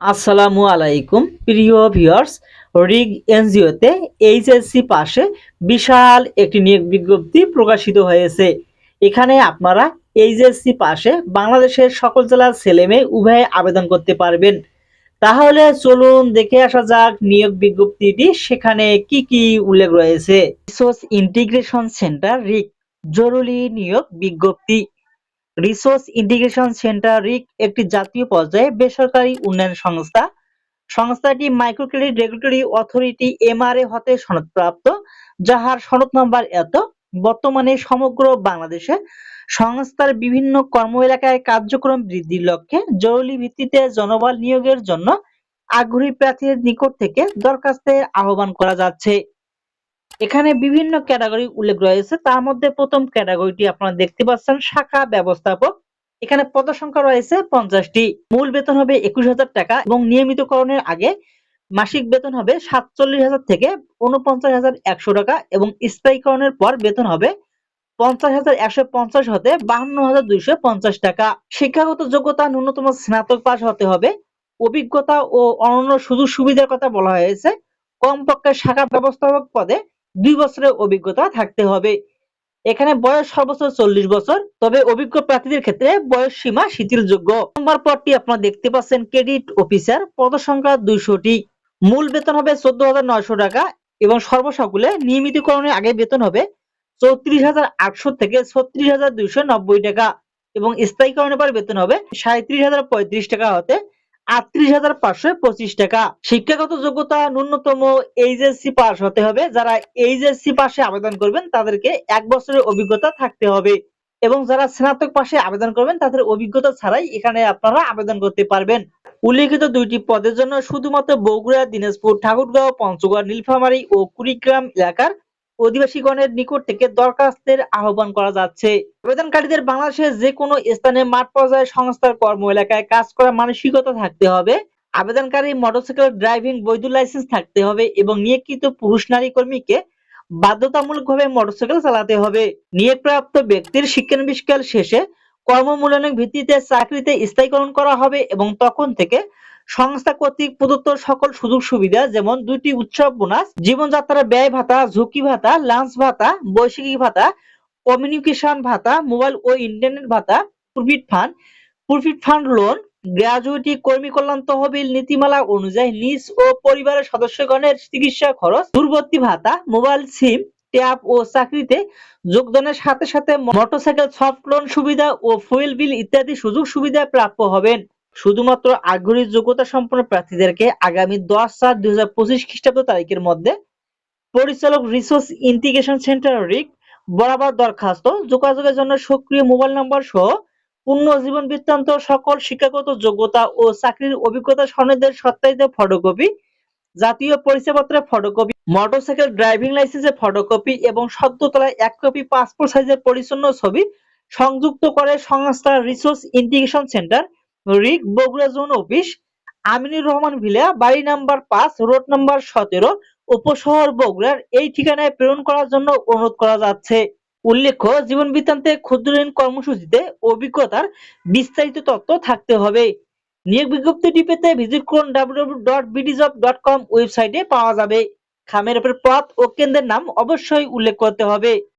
আসসালামু আলাইকুম প্রিয় ভিউয়ার্স। রিগ এনজিওতে এইচএসসি পাশে বিশাল একটি নিয়োগ বিজ্ঞপ্তি প্রকাশিত হয়েছে। এখানে আপনারা এইচএসসি পাশে বাংলাদেশের সকল জেলার ছেলেমেয়ে উভয়ে আবেদন করতে পারবেন। তাহলে চলুন দেখে আসা যাক নিয়োগ বিজ্ঞপ্তিটি, সেখানে কি কি উল্লেখ রয়েছে। রিসোর্স ইন্টিগ্রেশন সেন্টার রিগ জরুরি নিয়োগ বিজ্ঞপ্তি। রিসোর্স ইন্টিগ্রেশন সেন্টার রিগ একটি জাতীয় পর্যায়ে বেসরকারি উন্নয়ন সংস্থা। সংস্থাটি micro credit regulatory authority MRA হতে সনদপ্রাপ্ত, যাহার সনদ নম্বর এত। বর্তমানে সমগ্র বাংলাদেশে সংস্থার বিভিন্ন কর্ম এলাকায় কার্যক্রম বৃদ্ধির লক্ষ্যে জরুরি ভিত্তিতে জনবল নিয়োগের জন্য আগ্রহী প্রার্থীদের নিকট থেকে দরখাস্তের আহ্বান করা যাচ্ছে। এখানে বিভিন্ন ক্যাটাগরি উল্লেখ রয়েছে। তার মধ্যে প্রথম ক্যাটাগরিটি আপনারা দেখতে পাচ্ছেন, শাখা ব্যবস্থাপক। এখানে পদ সংখ্যা রয়েছে 50টি। মূল বেতন হবে 21,000 টাকা এবং নিয়মিতকরণের আগে মাসিক বেতন হবে 47,000 থেকে 49,100 টাকা এবং স্থায়ীকরণের পর বেতন হবে 50,150 হতে 52,250 টাকা। শিক্ষাগত যোগ্যতা ন্যূনতম স্নাতক পাস হতে হবে। অভিজ্ঞতা ও অন্যান্য সুযোগ সুবিধার কথা বলা হয়েছে। কমপক্ষে শাখা ব্যবস্থাপক পদে 2 বছরের অভিজ্ঞতা থাকতে হবে। এখানে বয়স সর্বোচ্চ 40 বছর, তবে অভিজ্ঞ প্রার্থীদের ক্ষেত্রে বয়স সীমা শিথিলযোগ্য। নম্বর পদটি আপনারা দেখতে পাচ্ছেন, ক্রেডিট অফিসার। পদ সংখ্যা 200টি। মূল বেতন হবে 14,900 টাকা এবং সর্বসকলে নিয়মিতকরণের আগে বেতন হবে 34,800 থেকে 36,290 টাকা এবং স্থায়ীকরণের পর বেতন হবে 37,035 টাকা হতে 38,525 টাকা। শিক্ষাগত যোগ্যতা ন্যূনতম এইচএসসি পাস হতে হবে। যারা এইচএসসি পাশে আবেদন করবেন তাদেরকে 1 বছরের অভিজ্ঞতা থাকতে হবে এবং যারা স্নাতক পাশে আবেদন করবেন তাদের অভিজ্ঞতা ছাড়াই এখানে আপনারা আবেদন করতে পারবেন। উল্লেখিত দুইটি পদের জন্য শুধুমাত্র বগুড়া, দিনাজপুর, ঠাকুরগাঁও, পঞ্চগড়, নীলফামারী ও কুড়িগ্রাম এলাকার অধিবাসীগণের নিকট থেকে দরখাস্তের আহ্বান করা যাচ্ছে। আবেদনকারীদের বাংলাদেশের যে কোনো স্থানে মাঠ পর্যায়ে সংস্থার কর্ম এলাকায় কাজ করার মানসিকতা থাকতে হবে। আবেদনকারী মোটরসাইকেল ড্রাইভিং বৈধ লাইসেন্স থাকতে হবে এবং নিয়োগকৃত পুরুষ নারী কর্মীকে বাধ্যতামূলকভাবে মোটরসাইকেল চালাতে হবে। নিয়োগপ্রাপ্ত ব্যক্তির শিক্ষানবিষ্কার শেষে কর্মমূল্যায়নের ভিত্তিতে চাকরিতে স্থায়ীকরণ করা হবে এবং তখন থেকে সংস্থা কর্তৃক প্রদত্ত সকল সুযোগ সুবিধা, যেমন 2টি উৎসব বোনাস, জীবনযাত্রার ব্যয় ভাতা, ঝুঁকি ভাতা, লাঞ্চ ভাতা, বৈশাখী ভাতা, কমিউনিকেশন ভাতা, মোবাইল ও ইন্টারনেট ভাতা, প্রফিট ফান্ড লোন, গ্র্যাজুইটি, কর্মী কল্যাণ তহবিল নীতিমালা অনুযায়ী নিজ ও পরিবারের সদস্যগণের চিকিৎসা খরচ, দূরবর্তী ভাতা, মোবাইল সিম, ট্যাব ও চাকরিতে যোগদানের সাথে সাথে মোটরসাইকেল সফট লোন সুবিধা ও ফুয়েল বিল ইত্যাদি সুযোগ সুবিধা প্রাপ্য হবেন। শুধুমাত্র আগ্রহী যোগ্যতা সম্পন্ন প্রার্থীদেরকে আগামী 10/7/2025 খ্রিস্টাব্দ তারিখের মধ্যে পরিচালক রিসোর্স ইন্টিগ্রেশন সেন্টার রিগ বরাবর দরখাস্ত, যোগাযোগের জন্য সক্রিয় মোবাইল নম্বর সহ পূর্ণ জীবন বৃত্তান্ত, সকল শিক্ষাগত যোগ্যতা ও চাকরির অভিজ্ঞতা সনদের সত্যায়িত ফটোকপি, জাতীয় পরিচয়পত্রের ফটোকপি, মোটরসাইকেল ড্রাইভিং লাইসেন্সের ফটোকপি এবং সদ্য তোলা 1 কপি পাসপোর্ট সাইজের পরিচ্ছন্ন ছবি সংযুক্ত করে সংস্থা resource integration centre rig Bogura zone office, Aminur Rahman villa, বাড়ি নাম্বার 5, রোড নাম্বার 17, উপশহর বগুড়ার এই ঠিকানায় প্রেরণ করার জন্য অনুরোধ করা যাচ্ছে। উল্লেখ্য, জীবন বৃত্তান্তে ক্ষুদ্র ঋণ কর্মসূচিতে অভিজ্ঞতার বিস্তারিত তথ্য থাকতে হবে। নিয়োগ বিজ্ঞপ্তিটি পেতে ভিজিট করুন www.bdjob.com ওয়েবসাইটে পাওয়া যাবে। খামের উপর পদ ও কেন্দ্রের নাম অবশ্যই উল্লেখ করতে হবে।